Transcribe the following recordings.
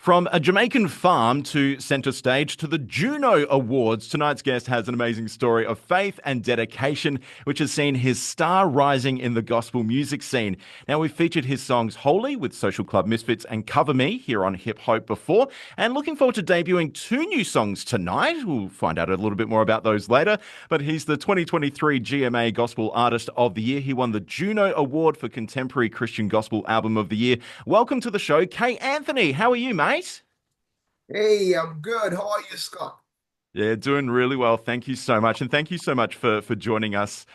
From a Jamaican farm to centre stage to the Juno Awards, tonight's guest has an amazing story of faith and dedication, which has seen his star rising in the gospel music scene. Now, we've featured his songs Holy with Social Club Misfits and Cover Me here on Hip Hope before, and looking forward to debuting two new songs tonight. We'll find out a little bit more about those later, but he's the 2023 GMA Gospel Artist of the Year. He won the Juno Award for Contemporary Christian Gospel Album of the Year. Welcome to the show, Kay Anthony. How are you, mate? Hey, I'm good. How are you, Scott? Yeah, doing really well. Thank you so much. And thank you so much for joining us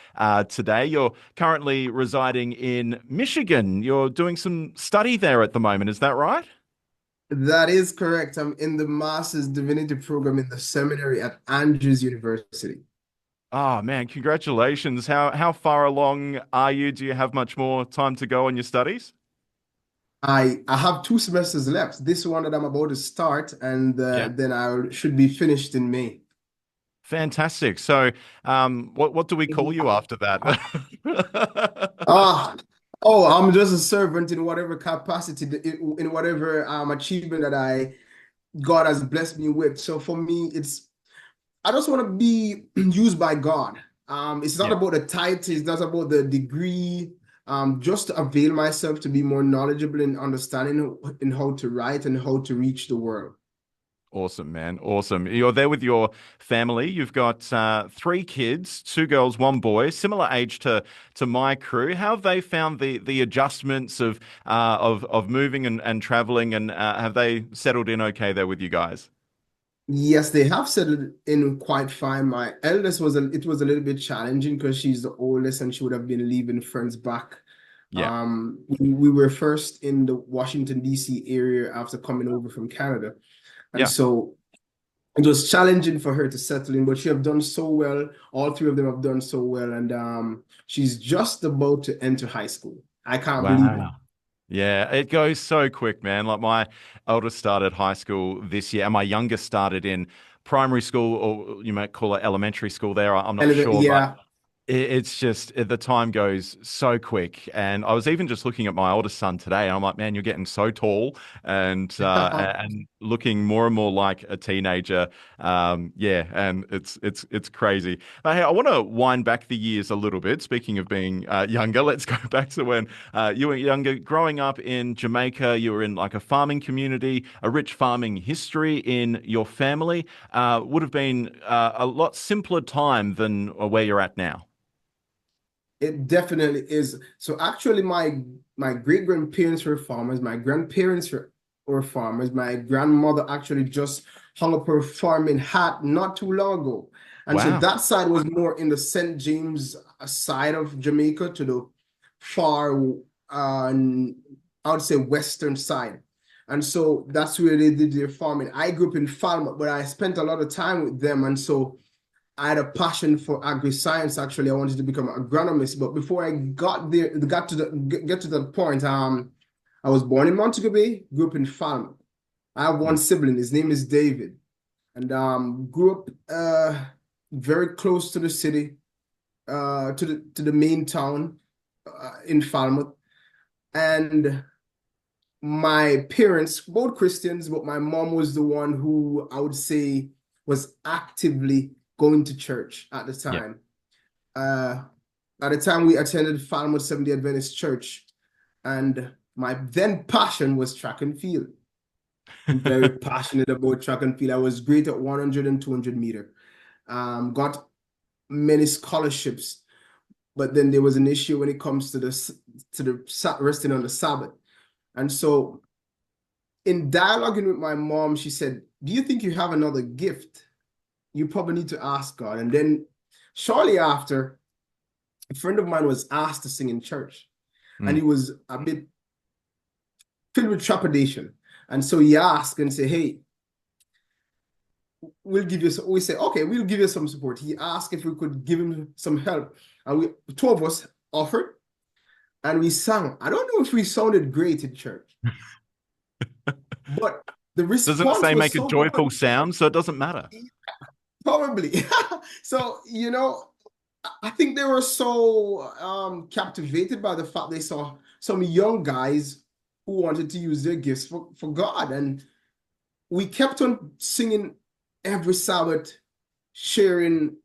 today. You're currently residing in Michigan. You're doing some study there at the moment. Is that right? That is correct. I'm in the Master's Divinity program in the seminary at Andrews University. Oh, man, congratulations. How far along are you? Do you have much more time to go on your studies? I have 2 semesters left. This one that I'm about to start, and Yeah. then I should be finished in May. Fantastic. So, what do we call you after that? Ah, oh, I'm just a servant in whatever capacity, in whatever achievement that God has blessed me with. So for me, I just want to be used by God. It's not Yeah. about the title, it's not about the degree. Just to avail myself to be more knowledgeable in understanding in how to write and how to reach the world. Awesome, man. Awesome. You're there with your family. You've got three kids, two girls, one boy, similar age to my crew. How have they found the adjustments of moving and traveling, and have they settled in okay there with you guys? Yes, they have settled in quite fine. My eldest it was a little bit challenging because she's the oldest and she would have been leaving friends back. Yeah. We were first in the Washington, D.C. area after coming over from Canada. And Yeah. so it was challenging for her to settle in, but she have done so well. All three of them have done so well, and she's just about to enter high school. I can't believe it. Wow. Yeah, it goes so quick, man. Like my eldest started high school this year, and my youngest started in primary school, or you might call it elementary school there. I'm not sure, but Yeah. it's just the time goes so quick, and I was even just looking at my oldest son today, and I'm like, man, you're getting so tall, and looking more and more like a teenager. Yeah, and it's crazy. But hey, I want to wind back the years a little bit. Speaking of being younger, let's go back to when you were younger. Growing up in Jamaica, you were in like a farming community, a rich farming history in your family. Would have been a lot simpler time than where you're at now. It definitely is. So actually, my great grandparents were farmers. My grandparents were farmers. My grandmother actually just hung up her farming hat not too long ago, and so Wow. that side was more in the St. James side of Jamaica to the far, I would say western side, and so that's where they did their farming. I grew up in Falmouth, but I spent a lot of time with them, and so I had a passion for agri-science. Actually, I wanted to become an agronomist, but before I got there, get to that point, I was born in Montego Bay, grew up in Falmouth. I have one Mm. sibling. His name is David, and grew up very close to the city, to the main town in Falmouth. And my parents, both Christians, but my mom was the one who I would say was actively going to church at the Yeah. time. Uh, at the time, we attended Falmouth Seventh-day Adventist Church, and my then passion was track and field. I'm very passionate about track and field. I was great at 100 and 200 meter. Got many scholarships, but then there was an issue when it comes to the resting on the Sabbath. And so in dialoguing with my mom, she said, "Do you think you have another gift? You probably need to ask God." And then shortly after, a friend of mine was asked to sing in church, and he Mm. was a bit filled with trepidation. And so he asked and said, "Hey, we'll give you some." We said, "Okay, we'll give you some support." He asked if we could give him some help. And two of us offered, and we sang. I don't know if we sounded great in church, but the Doesn't it response say was make a so good. joyful sound? So it doesn't matter. Probably. So, I think they were so captivated by the fact they saw some young guys who wanted to use their gifts for God. And we kept on singing every Sabbath, sharing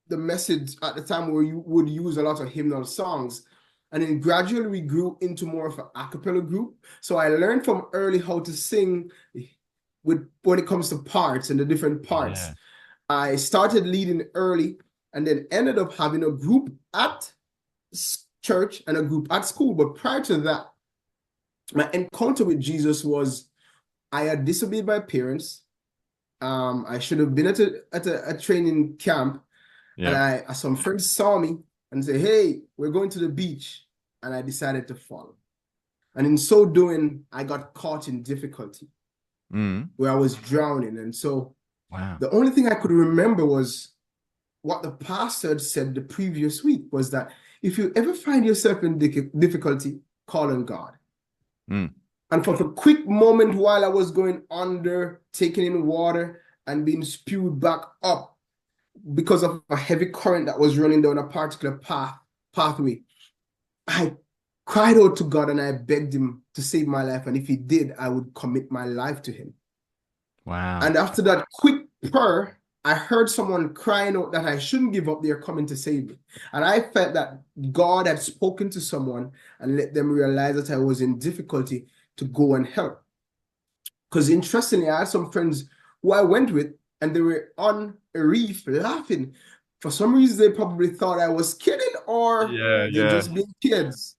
the message at the time where you would use a lot of hymnal songs. And then gradually we grew into more of an a cappella group. So I learned from early how to sing with when it comes to parts and the different parts. Yeah. I started leading early and then ended up having a group at church and a group at school. But prior to that, my encounter with Jesus was I had disobeyed my parents. I should have been at a training camp, and Yeah. some friends saw me and said, "Hey, we're going to the beach," and I decided to follow. And in so doing, I got caught in difficulty Mm. where I was drowning. And so Wow. the only thing I could remember was what the pastor had said the previous week was that if you ever find yourself in difficulty, call on God. Mm. And for a quick moment while I was going under, taking in water and being spewed back up because of a heavy current that was running down a particular pathway, I cried out to God and I begged him to save my life. And if he did, I would commit my life to him. Wow. And after that quick prayer, I heard someone crying out that I shouldn't give up. They're coming to save me. And I felt that God had spoken to someone and let them realize that I was in difficulty to go and help. Because interestingly, I had some friends who I went with and they were on a reef laughing. For some reason, they probably thought I was kidding or Yeah, they yeah. just being kids.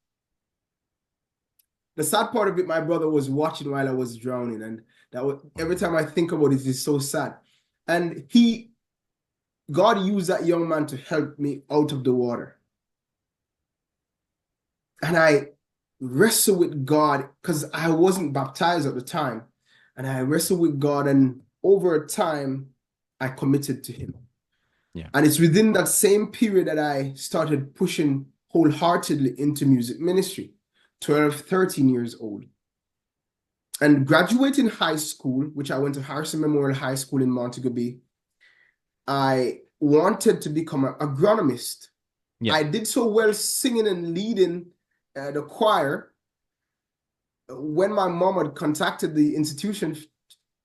The sad part of it, my brother was watching while I was drowning, and that was every time I think about it, it's so sad. And God used that young man to help me out of the water. And I wrestled with God because I wasn't baptized at the time. And I wrestled with God, and over time, I committed to Him. Yeah. And it's within that same period that I started pushing wholeheartedly into music ministry, 12, 13 years old. And graduating high school, which I went to Harrison Memorial High School in Montego Bay, I wanted to become an agronomist. Yeah. I did so well singing and leading the choir when my mom had contacted the institution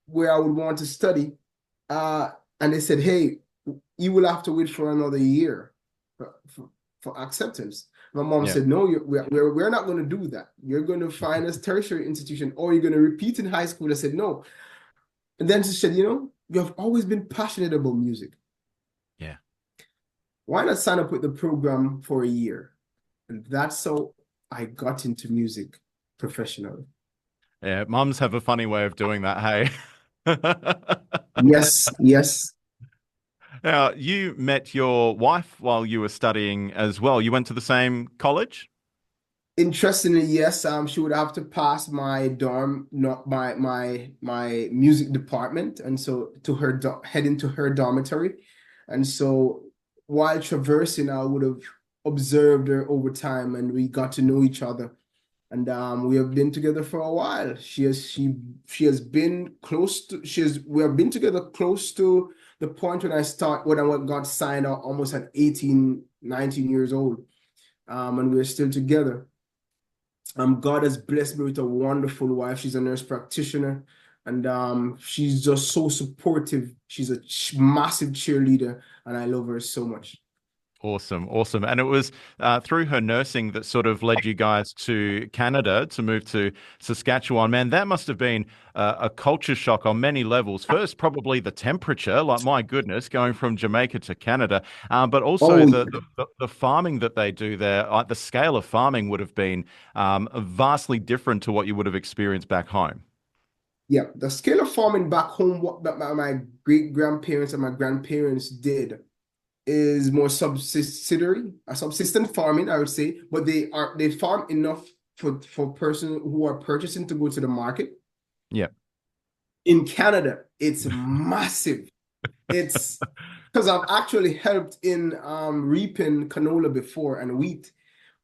where I would want to study, uh, and they said, "Hey, you will have to wait for another year for, for, for acceptance." My mom Yeah. said, "No, we're not going to do that. You're going to find a tertiary institution, or you're going to repeat in high school." I said, "No." And then she said, you have always been passionate about music. Yeah. Why not sign up with the program for a year?" And that's how I got into music professionally. Yeah. Mums have a funny way of doing that, hey? Yes, yes. Now, you met your wife while you were studying as well. You went to the same college? Interestingly, yes, she would have to pass my dorm, not my music department, and so to her head into her dormitory. And so while traversing, I would have observed her over time, and we got to know each other. And we have been together for a while. She has been close to we have been together close to the point when I got signed out almost at 18, 19 years old. And we're still together. God has blessed me with a wonderful wife. She's a nurse practitioner, and she's just so supportive. She's a massive cheerleader, and I love her so much. Awesome, awesome. And it was through her nursing that sort of led you guys to Canada to move to Saskatchewan. Man, that must have been a culture shock on many levels. First, probably the temperature, like my goodness, going from Jamaica to Canada, but also Oh, the farming that they do there. Like the scale of farming would have been vastly different to what you would have experienced back home. yeah. The scale of farming back home, what that my great grandparents and my grandparents did is more subsistent farming, I would say, but they farm enough for person who are purchasing to go to the market. Yeah. In Canada, it's massive. It's because I've actually helped in reaping canola before and wheat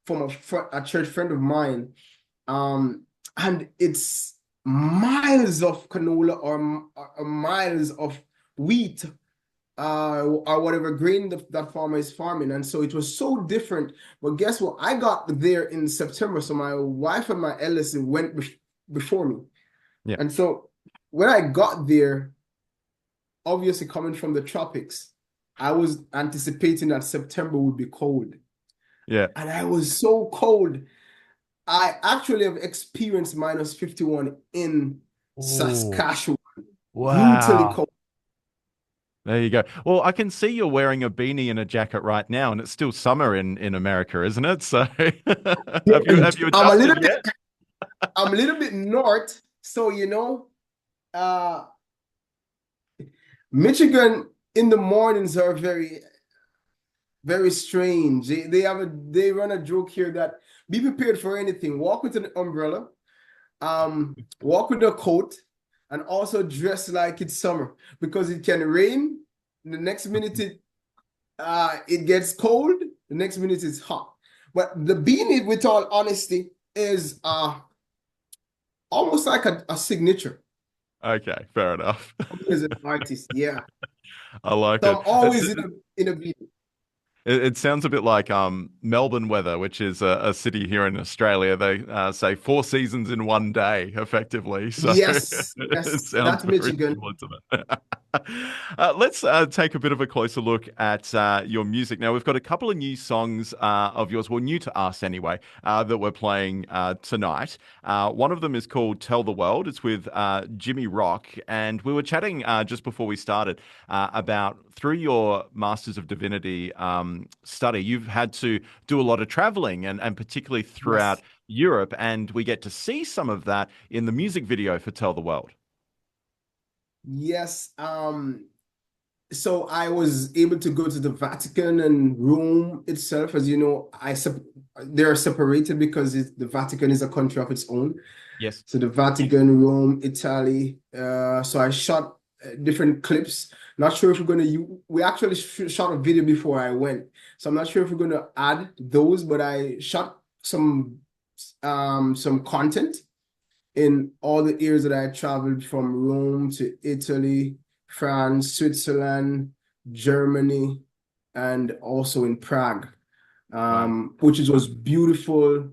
from a church friend of mine. Um, and it's miles of canola or miles of wheat or whatever grain that farmer is farming. And so it was so different. But guess what? I got there in September. So my wife and my eldest went before me. Yeah. And so when I got there, obviously coming from the tropics, I was anticipating that September would be cold. Yeah. And I was so cold. I actually have experienced minus 51 in Oh, Saskatchewan. Brutally wow. cold. There you go. Well, I can see you're wearing a beanie and a jacket right now, and it's still summer in America, isn't it? So Yeah, have you I'm a adjusted little bit yet? I'm a little bit north, so uh Michigan in the mornings are very, very strange. They run a joke here that be prepared for anything. Walk with an umbrella, walk with a coat, and also dress like it's summer because it can rain. The next minute it gets cold. The next minute it's hot. But the beanie, with all honesty, is almost like a signature Okay, fair enough. as an artist. Yeah. I like So it. I'm always in a beanie. It sounds a bit like Melbourne weather, which is a city here in Australia. They say four seasons in one day, effectively. So Yes, it yes, sounds that's very Michigan. similar to that. Let's take a bit of a closer look at your music. Now, we've got a couple of new songs of yours, well, new to us anyway, that we're playing tonight. One of them is called Tell the World. It's with Jimmy Rock. And we were chatting just before we started about through your Masters of Divinity study, you've had to do a lot of traveling and particularly throughout Yes, Europe. And we get to see some of that in the music video for Tell the World. yes. So I was able to go to the Vatican and Rome itself. As you know, they are separated because the Vatican is a country of its own. Yes. So the Vatican, Rome, Italy. So I shot different clips. Not sure if we're going to use, we actually shot a video before I went. So I'm not sure if we're going to add those, but I shot some content in all the areas that I traveled from Rome to Italy, France, Switzerland, Germany, and also in Prague, Wow. was beautiful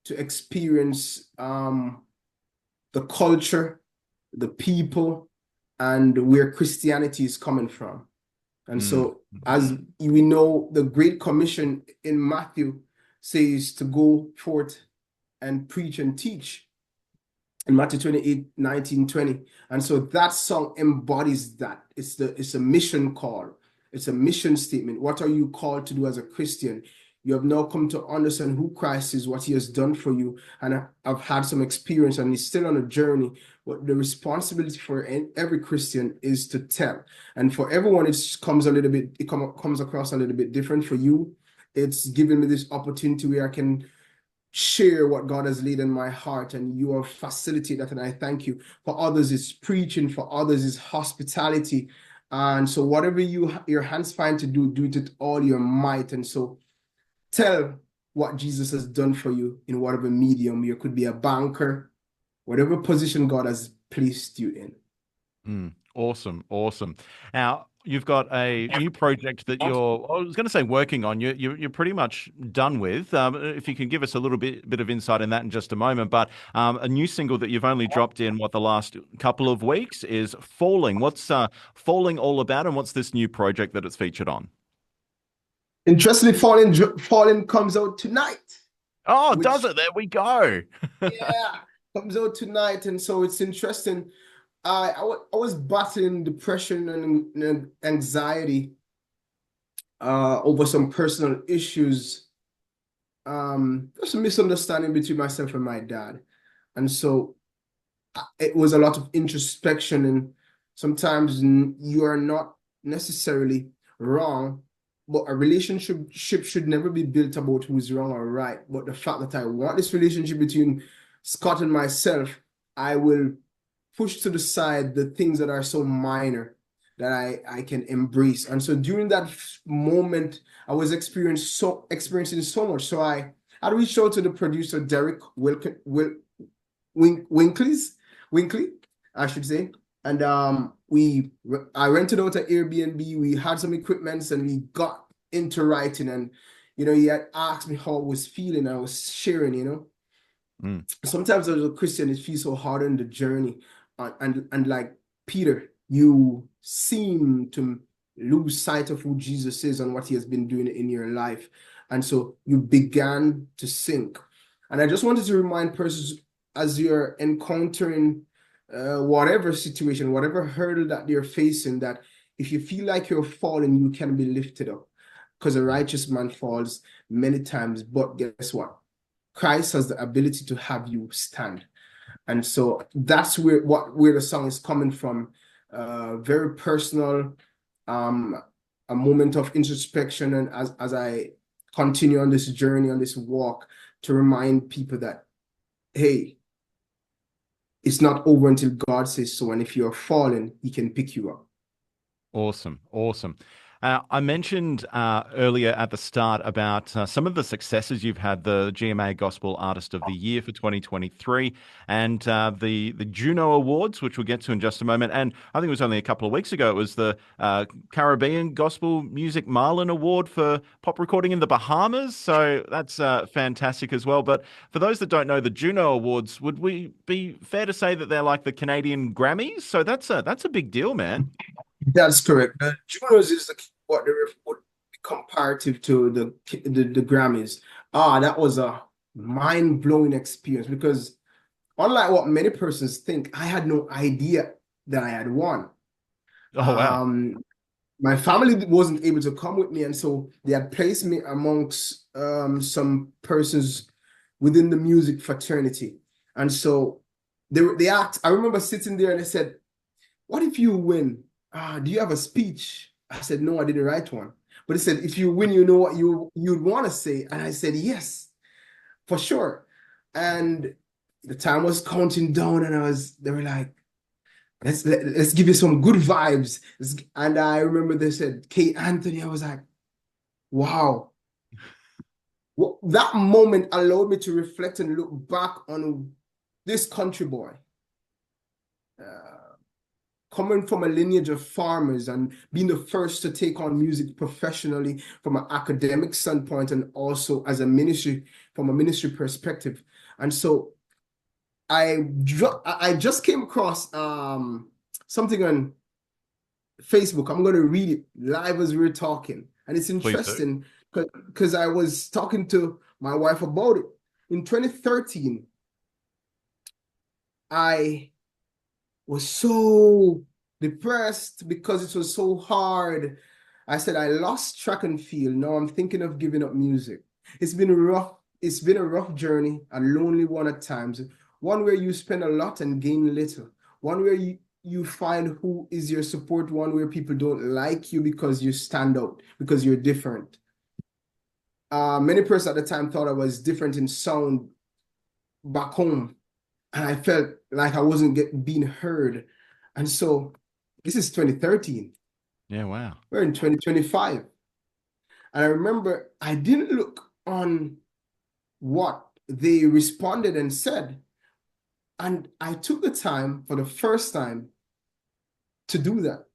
to experience the culture, the people, and where Christianity is coming from. And Mm. so, as we know, the Great Commission in Matthew says to go forth and preach and teach in Matthew 28, 19, 20. And so that song embodies that. It's a mission call. It's a mission statement. What are you called to do as a Christian? You have now come to understand who Christ is, what he has done for you. And I've had some experience and he's still on a journey. But the responsibility for every Christian is to tell. And for everyone, it comes across a little bit different. For you, it's given me this opportunity where I can share what God has laid in my heart, and you are facilitating that, and I thank you. For others, it's preaching. For others, it's hospitality. And so, whatever your hands find to do, do it with all your might. And so, tell what Jesus has done for you in whatever medium. You could be a banker, whatever position God has placed you in. Awesome, awesome. Now you've got a new project that I was going to say working on. You're pretty much done with. If you can give us a little bit of insight in that in just a moment. But a new single that you've only dropped in the last couple of weeks is "Falling." What's "Falling" all about, and what's this new project that it's featured on? Interestingly, Falling comes out tonight, Oh, does which, it? There we go. yeah, comes out tonight. And so it's interesting. I was battling depression and anxiety over some personal issues. There's a misunderstanding between myself and my dad. And so it was a lot of introspection, and sometimes you are not necessarily wrong, but a relationship should never be built about who's wrong or right. But the fact that I want this relationship between Scott and myself, I will push to the side the things that are so minor that I can embrace. And so during that moment, I was experiencing so much. So I reached out to the producer Derek Winkley, I should say. And I rented out an Airbnb. We had some equipments and we got into writing. And he had asked me how I was feeling. I was sharing. Mm, Sometimes as a Christian, it feels so hard on the journey. and like Peter, you seem to lose sight of who Jesus is and what he has been doing in your life. And so you began to sink. And I just wanted to remind persons as you're encountering whatever situation, whatever hurdle that they're facing, that if you feel like you're falling, you can be lifted up. Because a Yeah. righteous man falls many times, but guess what? Christ has the ability to have you stand. And so that's where the song is coming from. Very personal, um, a moment of introspection, and as I continue on this journey, on this walk, to remind people that, hey, it's not over until God says so. And if you're falling, he can pick you up. Awesome, awesome. I mentioned earlier at the start about some of the successes you've had, the GMA Gospel Artist of the Year for 2023, and the Juno Awards, which we'll get to in just a moment. And I think it was only a couple of weeks ago, it was the Caribbean Gospel Music Marlin Award for pop recording in the Bahamas. So that's fantastic as well. But for those that don't know, the Juno Awards, would we be fair to say that they're like the Canadian Grammys? So that's a big deal, man. That's correct. The Junos is what they would be comparative to the Grammys. That was a mind-blowing experience because unlike what many persons think, I had no idea that I had won. Oh, wow. Um, my family wasn't able to come with me, and so they had placed me amongst some persons within the music fraternity. And so they asked, I remember sitting there and they said, what if you win? Do you have a speech? I said, no, I didn't write one. But he said, if you win, you know what you'd want to say. And I said, yes, for sure. And the time was counting down, and they were like, let's give you some good vibes. And I remember they said, Kate Anthony. I was like, wow. Well, that moment allowed me to reflect and look back on this country boy. Uh, Coming from a lineage of farmers and being the first to take on music professionally from an academic standpoint and also as a ministry, from a ministry perspective. And so I just came across something on Facebook. I'm going to read it live as we're talking. And it's Please do. interesting because I was talking to my wife about it. In 2013, I was so depressed because it was so hard. I said, I lost track and field. Now I'm thinking of giving up music. It's been rough. It's been a rough journey, a lonely one at times. One where you spend a lot and gain little. One where you find who is your support. One where people don't like you because you stand out, because you're different. Many persons at the time thought I was different in sound back home, and I felt like I wasn't being heard. And so this is 2013. Yeah, wow. We're in 2025. And I remember I didn't look on what they responded and said. And I took the time for the first time to do that.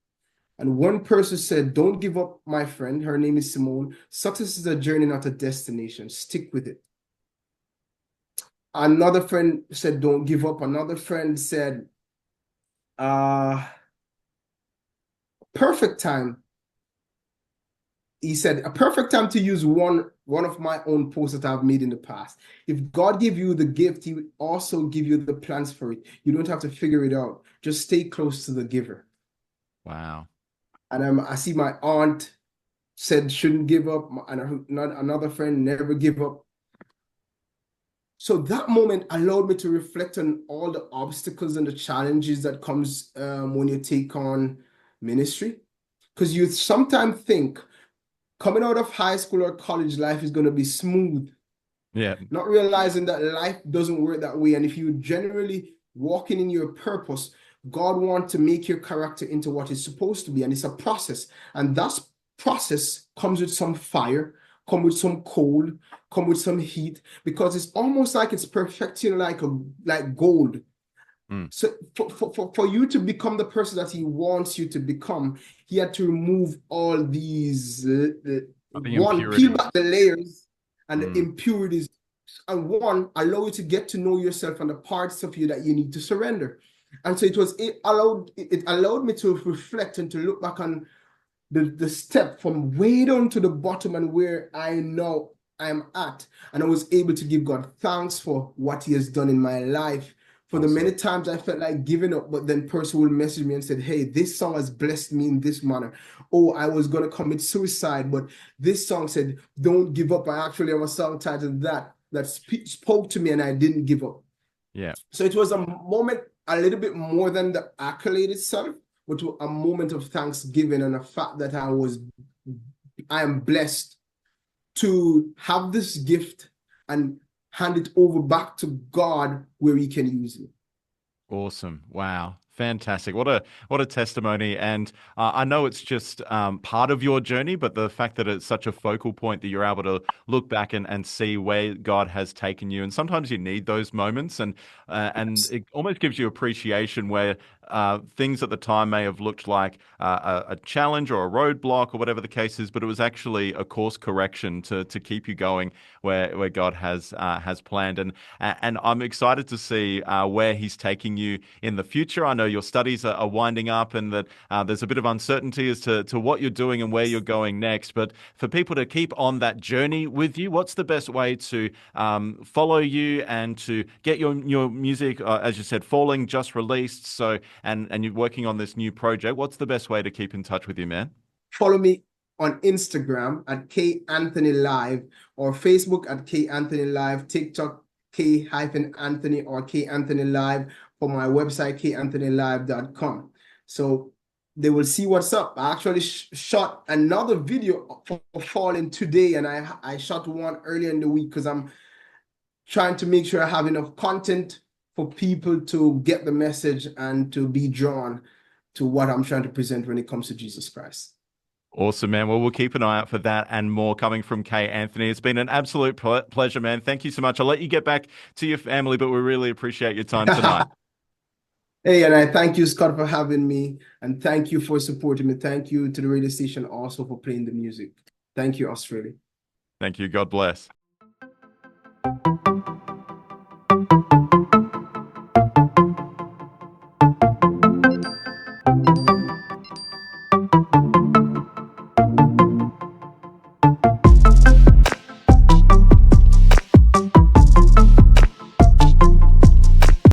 And one person said, don't give up, my friend. Her name is Simone. Success is a journey, not a destination. Stick with it. Another friend said, don't give up. Another friend said, perfect time. He said, a perfect time to use one of my own posts that I've made in the past. If God give you the gift, he will also give you the plans for it. You don't have to figure it out. Just stay close to the giver. Wow. And I see my aunt said shouldn't give up, and another friend never give up. So that moment allowed me to reflect on all the obstacles and the challenges that comes when you take on ministry. Because you sometimes think coming out of high school or college, life is going to be smooth, Yeah. not realizing that life doesn't work that way. And if you generally walking in your purpose, God wants to make your character into what it's supposed to be. And it's a process. And that process comes with some fire, come with some cold, come with some heat, because it's almost like it's perfecting like gold. Mm. So for you to become the person that he wants you to become, he had to remove all these The one, peel impurities. back the layers and the Mm. impurities, and one, allow you to get to know yourself and the parts of you that you need to surrender. And so it allowed me to reflect and to look back on the step from way down to the bottom and where I know I'm at. And I was able to give God thanks for what He has done in my life. For the many Awesome. times I felt like giving up, but then person will message me and said, "Hey, this song has blessed me in this manner." Oh, I was gonna commit suicide, but this song said, "Don't give up." I actually have a song titled that spoke to me, and I didn't give up. Yeah. So it was a moment, a little bit more than the accolade itself, but a moment of thanksgiving and a fact that I am blessed to have this gift and hand it over back to God where He can use it. Awesome. Wow. Fantastic. What a testimony. And I know it's just part of your journey, but the fact that it's such a focal point that you're able to look back and see where God has taken you. And sometimes you need those moments and Yes. it almost gives you appreciation where things at the time may have looked like a challenge or a roadblock or whatever the case is, but it was actually a course correction to keep you going where God has planned. And I'm excited to see where He's taking you in the future. I know your studies are winding up, and that there's a bit of uncertainty as to what you're doing and where you're going next. But for people to keep on that journey with you, what's the best way to follow you and to get your music, as you said, Falling just released? So and you're working on this new project. What's the best way to keep in touch with you, man? Follow me on Instagram at K Anthony Live, or Facebook at K Anthony Live, TikTok K-Anthony or K Anthony Live, for my website kanthonylive.com. So they will see what's up. I actually shot another video for Falling today, and I shot one earlier in the week because I'm trying to make sure I have enough content for people to get the message and to be drawn to what I'm trying to present when it comes to Jesus Christ. Awesome, man. Well, we'll keep an eye out for that and more coming from Kay Anthony. It's been an absolute pleasure, man. Thank you so much. I'll let you get back to your family, but we really appreciate your time tonight. Hey, and I thank you, Scott, for having me, and thank you for supporting me. Thank you to the radio station also for playing the music. Thank you, Australia. Thank you. God bless.